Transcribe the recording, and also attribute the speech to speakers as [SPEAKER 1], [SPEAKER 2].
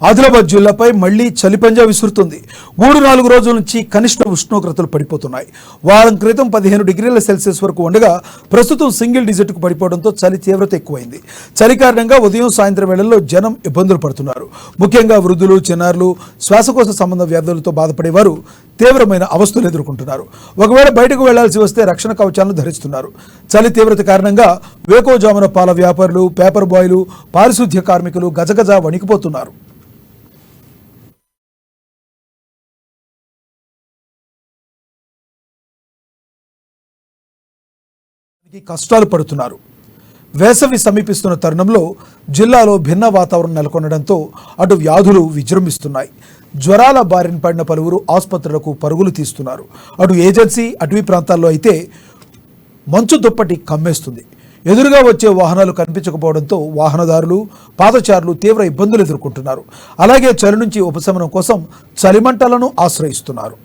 [SPEAKER 1] ఆదిలాబాద్ జిల్లాపై మళ్లీ చలిపంజా విసురుతుంది. 3-4 రోజుల నుంచి కనిష్ట ఉష్ణోగ్రతలు పడిపోతున్నాయి. వారం క్రితం 15 డిగ్రీల సెల్సియస్ వరకు ఉండగా ప్రస్తుతం సింగిల్ డిజిట్కు పడిపోవడంతో చలి తీవ్రత ఎక్కువైంది. చలి కారణంగా ఉదయం సాయంత్రం వేళల్లో జనం ఇబ్బందులు పడుతున్నారు. ముఖ్యంగా వృద్ధులు, చిన్నారులు, శ్వాసకోశ సంబంధ వ్యాధులతో బాధపడేవారు తీవ్రమైన అవస్థలు ఎదుర్కొంటున్నారు. ఒకవేళ బయటకు వెళ్లాల్సి వస్తే రక్షణ కవచాలను ధరిస్తున్నారు. చలి తీవ్రత కారణంగా వేకోజామున పాల వ్యాపారులు, పేపర్ బాయ్లు, పారిశుద్ధ్య కార్మికులు గజగజ వణికిపోతున్నారు. కష్టాలు పడుతున్నారు. వేసవి సమీపిస్తున్న తరుణంలో జిల్లాలో భిన్న వాతావరణం నెలకొనడంతో అటు వ్యాధులు విజృంభిస్తున్నాయి. జ్వరాల బారిన పడిన పలువురు ఆసుపత్రులకు పరుగులు తీస్తున్నారు. అటు ఏజెన్సీ, అటవీ ప్రాంతాల్లో అయితే మంచు దుప్పటి కమ్మేస్తుంది. ఎదురుగా వచ్చే వాహనాలు కనిపించకపోవడంతో వాహనదారులు, పాదచారులు తీవ్ర ఇబ్బందులు ఎదుర్కొంటున్నారు. అలాగే చలి నుంచి ఉపశమనం కోసం చలిమంటలను ఆశ్రయిస్తున్నారు.